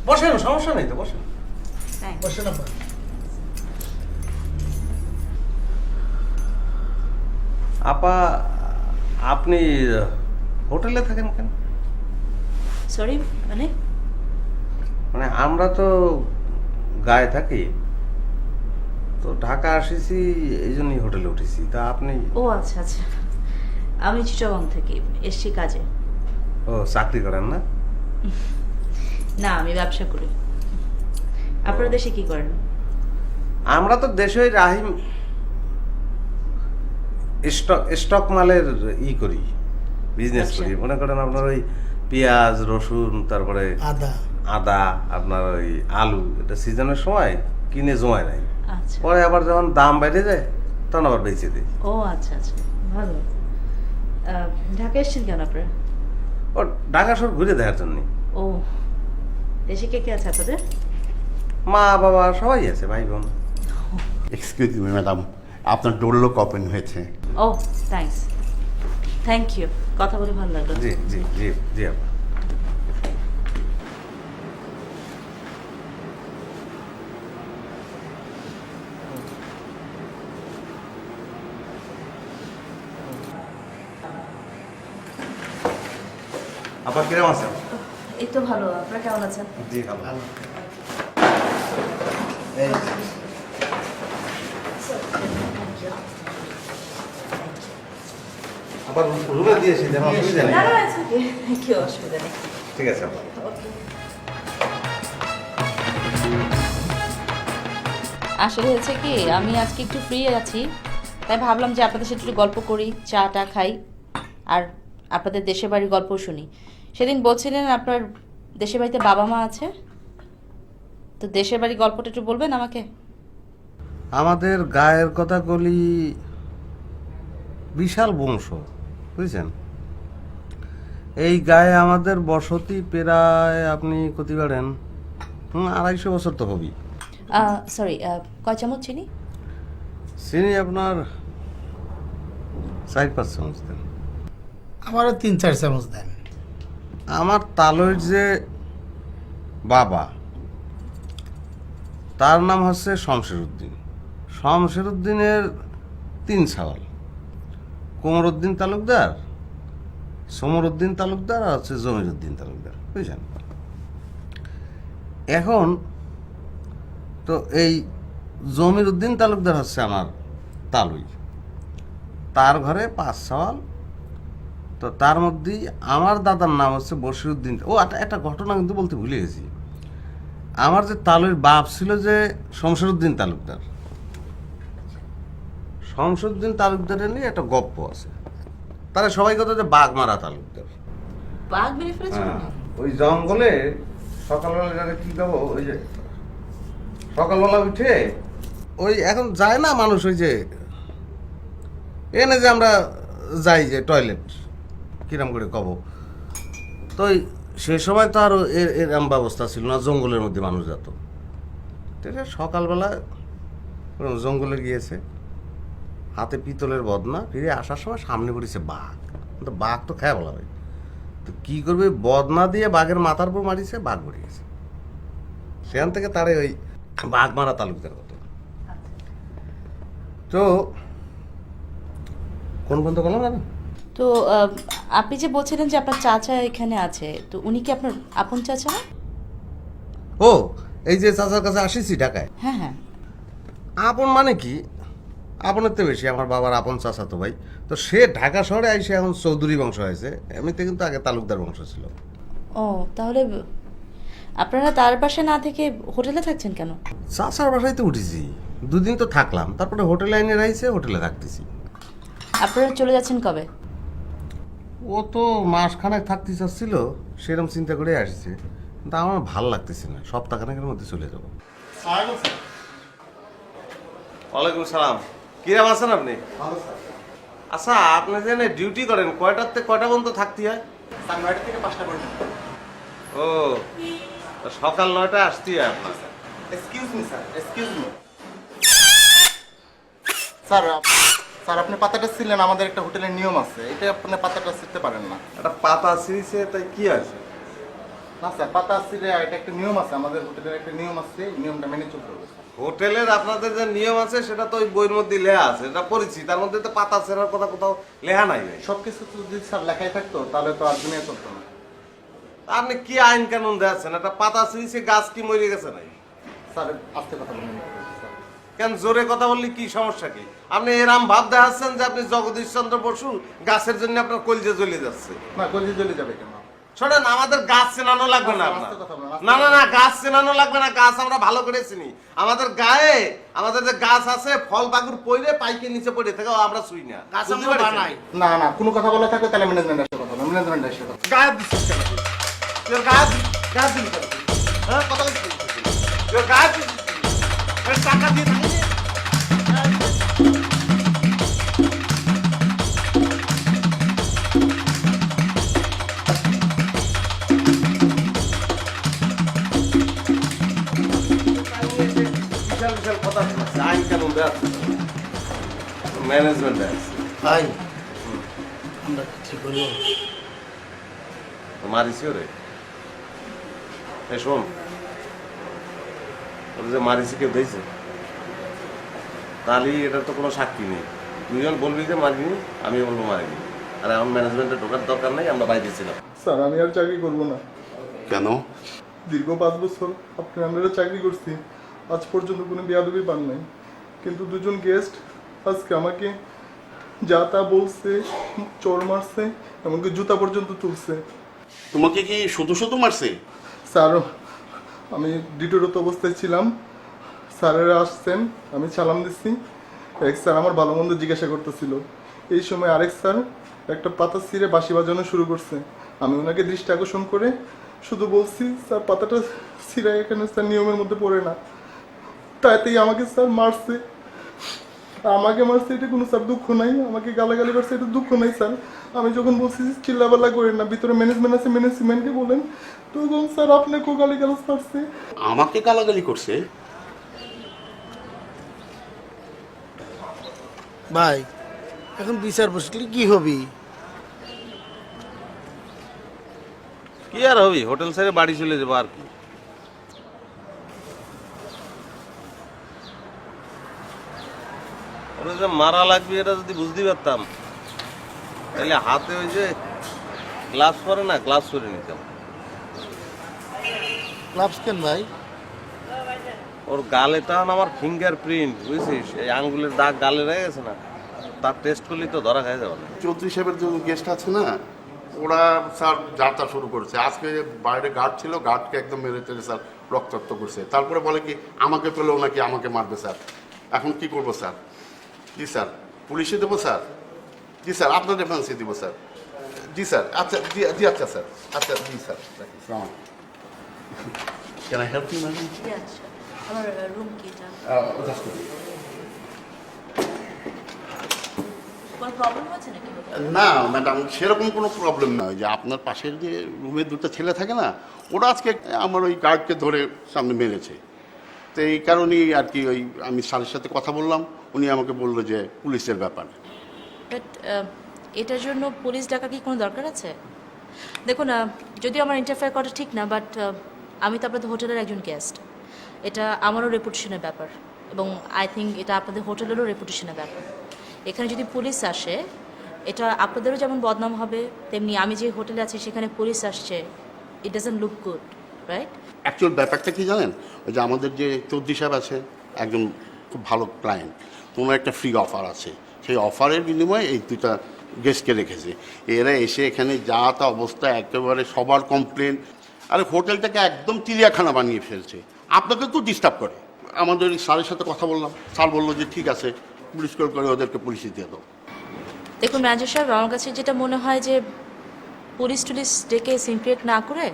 বসেন, সমস্যা নেই তো, বসেন থ্যাংক বসেন আপা। আপা, আপনি হোটেলে থাকেন কেন? সরি, মানে মানে আমরা তো গায়ে থাকি, তো ঢাকা আসিছি, এই জন্যই হোটেলে উঠেছি। তা আপনি? ও আচ্ছা আচ্ছা, আমি চিটাগং থেকে এসছি কাজে। ও, চাকরি করেন না? না, আমি ব্যবসা করি। আপনারা দেশে কি করেন? আমরা তো দেশে ওই রাহিম স্টক মালের করি, বিজনেস আচ্ছা। করি। মনে করেন আপনার ওই পেঁয়াজ, রসুন, তারপরে আদা, আপনার ওই আলু, এটা সিজনের সময় কিনে জমায় নাই, আচ্ছা। পরে আবার যখন দাম বেড়ে যায় তখন আবার বেঁচে দিই। ও আচ্ছা আচ্ছা, ভালো। ঢাকা এসেছেন কেন আপনারা? ও, ঢাকা শহর ঘুরে দেখার জন্য। ও, দেশে কে কে আছে আপনাদের? মা বাবা সবাই আছে, ভাই বোন। এক্সকিউজ মি ম্যাডাম, আপনার ডোর লক ওপেন হয়েছে। ও থ্যাঙ্কস, থ্যাংক ইউ, কথা বলে ভালো লাগলো। জি জি জি জি আপা। আপা কিরম আছেন? এই তো ভালো, আপনারা কেমন আছেন? জি ভালো। আবার রুমে দিয়েছি, যেন অসুবিধা নেই। না না, ইটস ওকে, থ্যাংক ইউ, অসুবিধা নেই। ঠিক আছে আপা। ওকে। আসলে হয়েছে কি, আমি আজকে একটু ফ্রি আছি, তাই ভাবলাম যে আপনাদের সাথে একটু গল্প করি, চাটা খাই, আর আপনাদের দেশের বাড়ির গল্প শুনি। সেদিন বলছিলেন আপনার দেশের বাড়িতে বাবা মা আছে, তো দেশের বাড়ির গল্পটা একটু বলবেন আমাকে? আমাদের গায়ের কথা বলি, বিশাল বংশ, বুঝছেন? এই গায়ে আমাদের বসতি প্রায় আপনি কত পারেন 250 বছর তো হবি। সরি, কয় চামচ চিনি? চিনি আপনার 4-5 চামচ দেন। আমারও 3-4 চামচ দেন। আমার তালইর যে বাবা, তার নাম হচ্ছে শমশের উদ্দিন। শমশের উদ্দিনের 3 সওয়াল, কোমর উদ্দিন তালুকদার, সমর উদ্দিন তালুকদার আর হচ্ছে জমির উদ্দিন তালুকদার, বুঝছেন? এখন তো এই জমির উদ্দিন তালুকদার হচ্ছে আমার তালুই, তার ঘরে 5 সওয়াল। তো তার মধ্যেই আমার দাদার নাম হচ্ছে বশিরউদ্দিন। ও একটা ঘটনা কিন্তু বলতে ভুলে গেছি, আমার যে তালুর বাপ ছিল যে শমশেরউদ্দিন তালুকদার, শমশেরউদ্দিন তালুকদারের নিয়ে একটা গপ্প আছে। তারা সবাই কথা যে বাঘমারা তালুকদার। বাঘ মেরে ফেলেছে হ্যাঁ, ওই জঙ্গলে সকালবেলা যারা কি খাবো, ওই যে সকালবেলা উঠে ওই এখন যায় না মানুষ, ওই যে এনে যে আমরা যাই যে টয়লেট কিরম করে কব, তো সে সময় তো আরো এরম ব্যবস্থা ছিল না, জঙ্গলের মধ্যে মানুষ যেত। ঠিক আছে, সকালবেলা জঙ্গলে গিয়েছে, হাতে পিতলের বদনা, ফিরে আসার সময় সামনে পড়েছে বাঘ। তো বাঘ তো খায় বলা হয়, তো কি করবে, বদনা দিয়ে বাঘের মাথার উপর মারিছে, বাঘ মরে গেছে। সেখান থেকে তারে ওই বাঘ মারা তালুকদার হতো। তো কোন পর্যন্ত বললাম জানো? তো আপনি যে বলছিলেন যে আপনার চাচা এখানে আছে, তো উনি কি আপনার আপন চাচা না? ও, এই যে চাচার কাছে আসিছি ঢাকায়, হ্যাঁ হ্যাঁ। আপন মানে কি, আপনের তো বেশি, আমার বাবার আপন চাচা তো ভাই। তো সে ঢাকা শহরে আইসে এখন চৌধুরী বংশ হয়েছে, এমনিতে কিন্তু আগে তালুকদার বংশ ছিল। ও, তাহলে আপনারা তার পাশে না থেকে হোটেলে থাকছেন কেন? চাচার বাসায় তো উঠেছি, 2 দিন তো থাকলাম, তারপরে হোটেলে এনে রাইছে, হোটেলে থাকতেছি। আপনারা চলে যাচ্ছেন কবে? ও তো মাসখানেক থাকতে চাচ্ছিল, সেরকম চিন্তা করে আসছে, কিন্তু আমার ভালো লাগতেছে না, সপ্তাহখানেকের মধ্যে চলে যাবো। ওয়ালাইকুম সালাম, কিরাম আছেন আপনি? আচ্ছা, আপনি যে ডিউটি করেন কয়টার থেকে কয়টা পর্যন্ত থাকতে হয়? 9টা থেকে 5টা পর্যন্ত। ও, সকাল 9টায় আসতে হয় আপনার? Excuse me sir, excuse me sir. Sir, আপনি পাতাটা ছিলেন, আমাদের একটা হোটেলের নিয়ম আছে, এটা আপনি পাতাটা ছিঁড়তে পারেন না। একটা পাতা ছিঁড়েছে, তাই কি আছে? না স্যার, পাতা ছিঁড়ে এটা একটা নিয়ম আছে, আমাদের হোটেলের একটা নিয়ম আছে, এই নিয়মটা মেনে চলতে হবে। হোটেলের আপনাদের যে নিয়ম আছে সেটা তো ওই বইয়ের মধ্যে লেখা আছে, এটা পড়েছি, তার মধ্যে তো পাতা ছেঁড়ার কথা কোথাও লেখা নাই। সবকিছু যদি স্যার লেখাই থাকতো তাহলে তো আর দুনিয়া চলতো না। আপনি কি আইন কানুন দেখাচ্ছেন? একটা পাতা ছিঁড়েছে, গাছ কি মরে গেছে নাই? স্যার, আস্তে কথা বলুন স্যার। কেন জোরে কথা বললে কি সমস্যা কি? আপনি এরাম ভাব দেখাচ্ছেন যে আপনি জগদীশ চন্দ্র বসু, গাছের জন্য আপনার কলজে জ্বলে যাচ্ছে। না, গলি জ্বলে যাবে কেন? শোনেন, আমাদের গাছ চেনানো লাগবে না আপনার। না না না, গাছ চেনানো লাগবে না, গাছ আমরা ভালো করে চিনি। আমাদের গায়ে আমাদের যে গাছ আছে, ফল পাকুর পড়ে পাইকে নিচে পড়ে থাকে, আমরা শুই না, গাছ বুঝতে আমরা পারছেন? বানাই। না না, কোনো কথা বলা থাকলে তাহলে ম্যানেজমেন্ট এসে কথা বলো, ম্যানেজমেন্ট এসে কথা। গায়ে দিচ্ছিস কেন তুই? তোর গায়ে গায়ে দিবি কেন তুই? হ্যাঁ, কথা বলছিস? তোর গায়ে দিচ্ছিস কেন? এই টাকা দিয়ে থাকে যে? বিশাল বিশাল কথা শোনাচ্ছে, আইন কানুন দেখাচ্ছে, ম্যানেজমেন্ট দেখাচ্ছে। ভাই, আমরা কি করবো? মারিছি ওরে। এই শোন, ওর যে মারিছি কেউ দিয়েছে, তাহলে এটার তো কোনো সাক্ষী নেই। দুজন বলবি যে মারিনি, আমি বলবো মারিনি। আর এখন ম্যানেজমেন্টে ঢোকার দরকার নেই, আমরা বাইরে ছিলাম। স্যার, আমি আর চাকরি করবো না। কেন? দীর্ঘ 5 বছর আপনার আন্ডারে চাকরি করছি, আজ পর্যন্ত কোনো বেয়াদবি পান নাই, কিন্তু 2জন গেস্ট আজকে আমাকে যা তা বলছে, চোর মারছে, এমনকি জুতা পর্যন্ত তুলছে। তোমাকে কি শুধু শুধু মারছে? স্যার, আমি ডিউটিরত অবস্থায় ছিলাম, স্যারেরা আসছেন, আমি সালাম দিচ্ছি, এক স্যার আমার ভালো মন্দ জিজ্ঞাসা করতেছিল, এই সময় আরেক স্যার একটা পাতা ছিঁড়ে বাঁশি বাজানো শুরু করছে। আমি ওনাকে দৃষ্টি আকর্ষণ করে শুধু বলছি, স্যার পাতাটা ছিঁড়ে এখানে স্যার নিয়মের মধ্যে পড়ে না, তাইতেই আমাকে স্যার মারছে। আমাকে মারছে এটা কোনো স্যার দুঃখ নাই, আমাকে গালাগালি মারছে এটা দুঃখ নাই স্যার। আমি যখন বলছি চিল্লাবাল্লা করেন না, ভিতরে ম্যানেজমেন্ট আছে, ম্যানেজমেন্টকে বলেন, তখন স্যার আপনাকেও গালিগালাজ মারছে। আমাকে গালাগালি করছে? ভাই এখন বিচার বসলে কি হবি? কি আর হবি, হোটেল ছেড়ে বাড়ি চলে যাবো আর কি। ওরা যে মারা লাগবে এটা যদি বুঝতে পারতাম তাহলে হাতে ওই যে গ্লাভস পরে না, গ্লাভস পরে নিতাম। গ্লাভস কেন ভাই? ওর গালে টান আমার ফিঙ্গার প্রিন্ট, বুঝছিস? এই আঙ্গুলের দাগ গালে রয়ে গেছে না, তার টেস্ট করলেই তো ধরা খাই যাবে না। চৌধুরী সাহেবের যে গেস্ট আছে না, ওরা স্যার যাত্রা শুরু করেছে। আজকে বাইরে গার্ড ছিল, গার্ডকে একদম মেরে টেরে স্যার রক্তাক্ত করছে। তারপরে বলে কি আমাকে পেলেও নাকি আমাকে মারবে স্যার। এখন কি করবো স্যার? জি স্যার, পুলিশে দেবো স্যার? জি স্যার, আপনার রেফারেন্সে দিব স্যার? জি স্যার, আচ্ছা জি জি আচ্ছা স্যার, আচ্ছা জি sir. Can I help you madam? আমার রুম কিটা কোনো প্রবলেম হচ্ছে নাকি? না ম্যাডাম, সেরকম কোনো প্রবলেম নয়। যে আপনার পাশের যে রুমের দুটো ছেলে থাকে না, ওরা আজকে আমার ওই গার্ডকে ধরে সামনে মেরেছে। তো এই কারণেই আর কি ওই আমি স্যারের সাথে কথা বললাম, উনি আমাকে বললো যে পুলিশের ব্যাপার। বাট এটার জন্য পুলিশ ডাকা কি কোনো দরকার আছে? দেখুন, যদিও আমার ইন্টারফেয়ার করা ঠিক না, বাট আমি তো আপনাদের হোটেলের একজন গেস্ট। এটা আমারও রেপুটেশনের ব্যাপার, এবং আই থিঙ্ক এটা আপনাদের হোটেলেরও রেপুটেশনের ব্যাপার। এখানে যদি পুলিশ আসে, এটা আপনাদেরও যেমন বদনাম হবে, তেমনি আমি যে হোটেলে আছি সেখানে পুলিশ আসছে, it doesn't look good, right? Actual ব্যাপারটা কি জানেন, ওই যে আমাদের যে চৌধুরী সাহেব আছে, একজন খুব ভালো ক্লায়েন্ট, তোমার একটা ফ্রি অফার আছে। সেই অফারের বিনিময়ে এই দুটা গেস্টকে রেখেছে। এরা এসে এখানে যা তা অবস্থা, একেবারে সবার কমপ্লেন। আরে হোটেলটাকে একদম চিড়িয়াখানা বানিয়ে ফেলছে। আপনাকে তো ডিস্টার্ব করে। আমাদের স্যারের সাথে কথা বললাম, স্যার বললো যে ঠিক আছে, পুলিশ কল করে ওদেরকে পুলিশে দিয়ে দাও। দেখুন ম্যানেজার সাহেব, আমার কাছে যেটা মনে হয় যে পুলিশ টুলিশ ডেকে সিন ক্রিয়েট না করে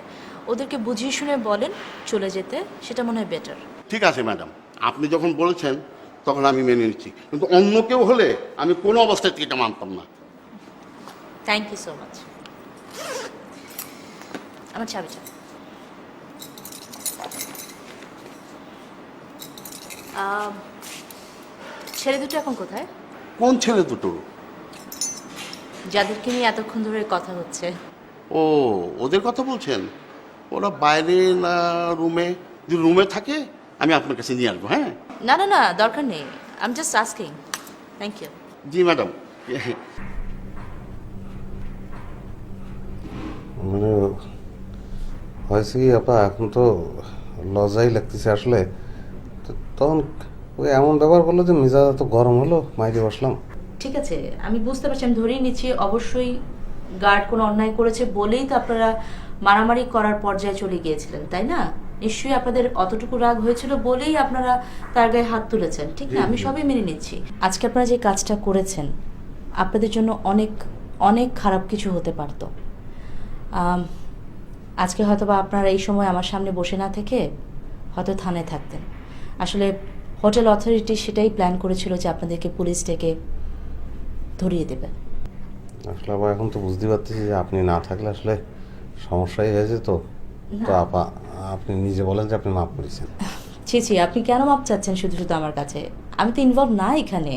ওদেরকে বুঝিয়ে শুনে বলেন চলে যেতে, সেটা মনে হয় বেটার। ঠিক আছে ম্যাডাম, আপনি যখন বলেছেন তখন আমি মেনে নিচ্ছি, কিন্তু অন্য কেউ হলে আমি কোনো অবস্থায় এটা মানতাম না। Thank you so much. আমার চাবিটা। ছেলে দুটো এখন কোথায়? কোন ছেলে দুটো? যাদেরকে নিয়ে এতক্ষণ ধরে কথা হচ্ছে। ও, ওদের কথা বলছেন? ওরা বাইরে না রুমে? যদি রুমে থাকে আমি আপনার কাছে নিয়ে আসবো। হ্যাঁ, না না না, দরকার নেই, I am just asking. Thank you. জি ম্যাডাম। মানে হয়েছে কি আপা, এখন তো লজ্জাই লাগতেছে আসলে। তখন ওই এমন ব্যবহার করলো যে মেজাজ তো গরম হলো, মাইরে বসলাম। ঠিক আছে, আমি বুঝতে পারছি, আমি ধরেই নিচ্ছি অবশ্যই গার্ড কোনো অন্যায় করেছে বলেই তো আপনারা মারামারি করার পর্যায়ে চলে গিয়েছিলেন, তাই না? নিশ্চয়ই আপনাদের অতটুকু রাগ হয়েছিল বলেই আপনারা তার গায়ে হাত তুলেছেন, ঠিক না? আমি সবই মেনে নিচ্ছি। আজকে আপনারা যে কাজটা করেছেন, আপনাদের জন্য অনেক অনেক খারাপ কিছু হতে পারতো। আজকে হয়তো বা আপনারা এই সময় আমার সামনে বসে না থেকে হয়তো থানায় থাকতেন। আসলে হোটেল অথরিটি সেটাই প্ল্যান করেছিল যে আপনাদেরকে পুলিশ ডেকে ধরিয়ে দেবে। আসলে আবার এখন তো বুঝতে পারতেছি যে আপনি না থাকলে আসলে সমস্যাই হয়েছে। তো আপা, আপনি নিজে বলেন যে আপনি মাফ করেছেন। ছি ছি, আপনি কেন মাপ চাচ্ছেন শুধু শুধু আমার কাছে? আমি তো ইনভলভ না এখানে,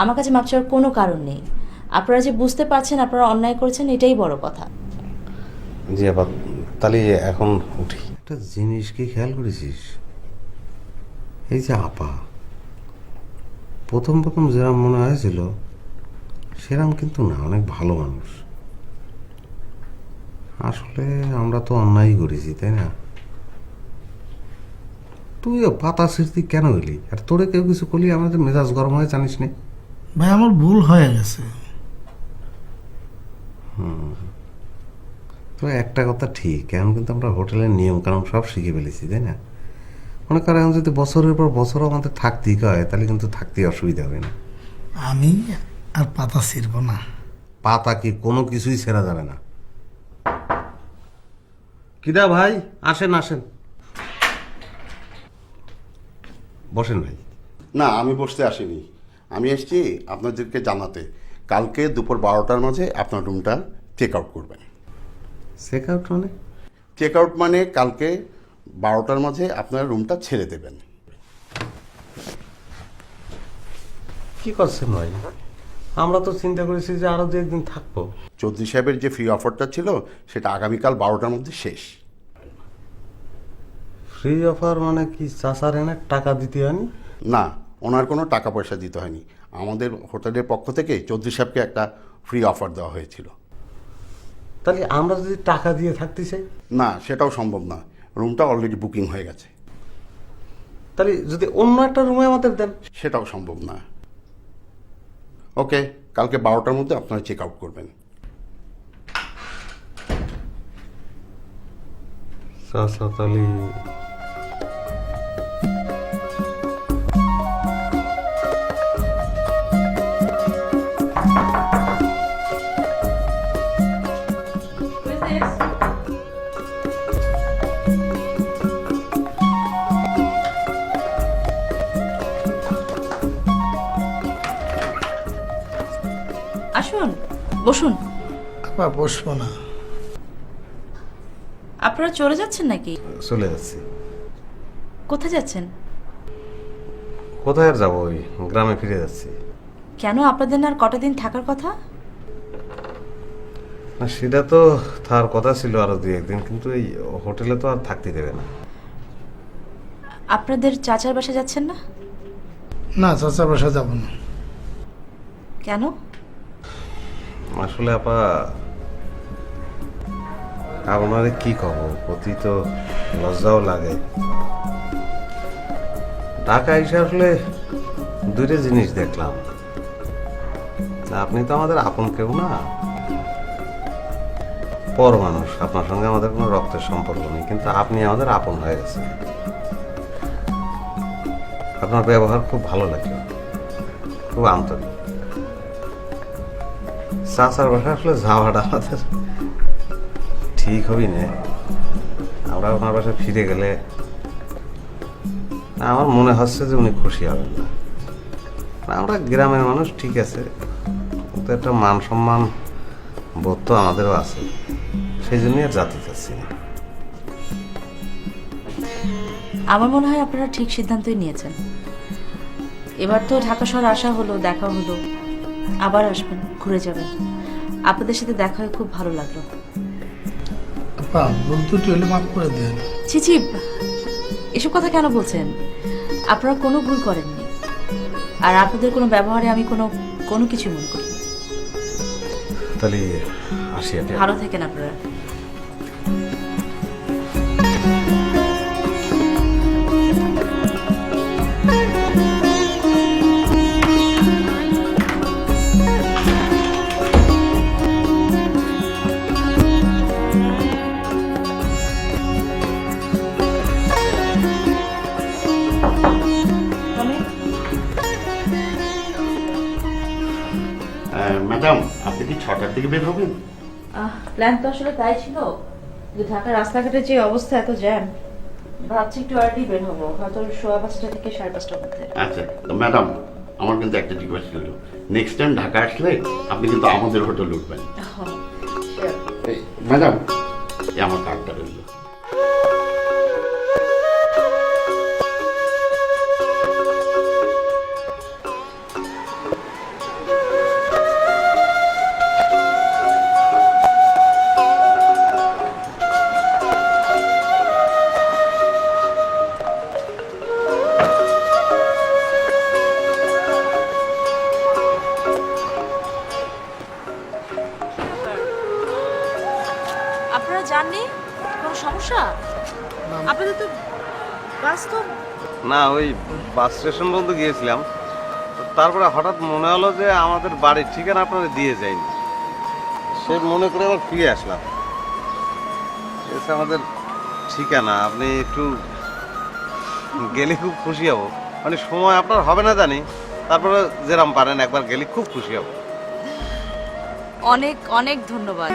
আমার কাছে মাপ চাওয়ার কোনো কারণ নেই। আপনারা যে বুঝতে পারছেন আপনারা অন্যায় করেছেন, এটাই বড় কথা। জি আপা, তাহলে এখন উঠি। একটা জিনিস কি খেয়াল করেছিস, এই যে আপা প্রথম প্রথম যেরকম মনে হয়েছিল সেরকম কিন্তু না, অনেক ভালো মানুষ। আসলে আমরা তো অন্যায় করেছি, তাই না? তুইও পাতা সৃষ্টি কেন হইলি? আর তোরে কেউ কিছু করলি আমাদের মেজাজ গরম হয়ে জানিস নি? ভাই আমার ভুল হয়ে গেছে। তো একটা কথা ঠিক, এখন কিন্তু আমরা হোটেলের নিয়ম কানুন সব শিখে ফেলেছি, তাই না? মনে করেন এখন যদি বছরের পর বছর আমাদের থাকতেই হয়, তাহলে কিন্তু থাকতেই অসুবিধা হবে না। আমি আর পাতা ছিড়ব না। পাতা কি কোনো কিছুই ছেড়া যাবে না। কিদা ভাই, আসেন আসেন, বসেন ভাই। না, আমি বসতে আসিনি, আমি এসেছি আপনাদেরকে জানাতে কালকে দুপুর 12টার মাঝে আপনার রুমটা চেক আউট করবেন। চেক আউট মানে? চেক আউট মানে কালকে 12টার মাঝে আপনার রুমটা ছেড়ে দেবেন। কি কি করছেন ভাই? আমরা তো চিন্তা করেছি যে আরো 2 দিন থাকবো। চৌধুরী সাহেবের যে ফ্রি অফারটা ছিল সেটা আগামীকাল 12টার মধ্যে শেষ। ফ্রি অফার মানে কি? চাচার এনে টাকা দিতে হয়নি? না, ওনার কোনো টাকা পয়সা দিতে হয়নি। আমাদের হোটেলের পক্ষ থেকে চৌধুরী সাহেবকে একটা ফ্রি অফার দেওয়া হয়েছিল। তাহলে আমরা যদি টাকা দিয়ে থাকতে চাই? না, সেটাও সম্ভব না, রুমটা অলরেডি বুকিং হয়ে গেছে। তাহলে যদি অন্য একটা রুমে আমাদের দেন? সেটাও সম্ভব না। ওকে, কালকে 12টার মধ্যে আপনারা চেক আউট করবেন। চাচা তাহলে আসুন, বসুন। আপা বসবো না। আপনারা চলে যাচ্ছেন নাকি? চলে যাচ্ছি। কোথায় যাচ্ছেন? কোথায় আর যাবো? ওই গ্রামে ফিরে যাচ্ছি। কেন, আপনাদের না আর কটা দিন থাকার কথা? না, সেটা তো তার কথা ছিল আরো 2-1 দিন, কিন্তু এই হোটেলে তো আর থাকতে দেবে না। আপনাদের চাচার বাসা যাচ্ছেন না? না, চাচা বাসা যাবো না। কেন? আসলে আপা, আপনারে কি কব, প্রতি তো লজ্জাও লাগে। ঢাকা এসে আসলে 2টা জিনিস দেখলাম। আপনি তো আমাদের আপন কেউ না, পর মানুষ। আপনার সঙ্গে আমাদের কোনো রক্তের সম্পর্ক নেই, কিন্তু আপনি আমাদের আপন হয়ে গেছেন। আপনার ব্যবহার খুব ভালো লাগলো, খুব আন্তরিক। চাচার বাসা আসলে যাওয়াটা আমাদের ঠিক হবি না। আমরা ওনার বাসায় ফিরে গেলে আমার মনে হচ্ছে যে উনি খুশি হবেন না। আমরা গ্রামের মানুষ, ঠিক আছে, কিন্তু একটা মান সম্মান বোধ তো আমাদেরও আছে, সেই জন্যই আর যেতে চাচ্ছি না। আমার মনে হয় আপনারা ঠিক সিদ্ধান্তই নিয়েছেন। এবার তো ঢাকা শহর আসা হলো, দেখা হলো, আবার আসবেন, ঘুরে যাবেন। আপনাদের সাথে দেখা হয়ে খুব ভালো লাগলো। আপা, ভুল ত্রুটি হলে মাফ করে দেন। চিচি, এসব কথা কেন বলছেন? আপনারা কোনো ভুল করেননি, আর আপনাদের কোনো ব্যবহারে আমি কোনো কিছু মনে করি। তাহলে আসি। ভালো থাকেন আপনারা। ম্যাডাম, আপনি কি 6টার দিকে বের হবেন? প্ল্যান তো আসলে তাই ছিল, যে ঢাকার রাস্তাঘাটের যে অবস্থা, এত জ্যাম, ভাবছি একটু আর্লি বের হবো, হয়তো 5:15 থেকে 5:30টার মধ্যে। আচ্ছা, তো ম্যাডাম, আমার কিন্তু একটা রিকোয়েস্ট ছিল, নেক্সট টাইম ঢাকা আসলে আপনি কিন্তু আমাদের হোটেল উঠবেন। ম্যাডাম, এই আমার কার্ডটা রইল। আপনারা জাননি কোনো সমস্যা? আপনাদের তো বাস তো না, ওই বাস স্টেশন পর্যন্ত গিয়েছিলাম, তারপরে হঠাৎ মনে হলো যে আমাদের বাড়ির ঠিকানা আপনারা দিয়ে যায়নি, সে মনে করে আবার ফিরে আসলাম। এসে আমাদের ঠিকানা, আপনি একটু গেলে খুব খুশি হব। মানে সময় আপনার হবে না জানি, তারপরে যেরাম পারেন একবার গেলে খুব খুশি হব। অনেক অনেক ধন্যবাদ।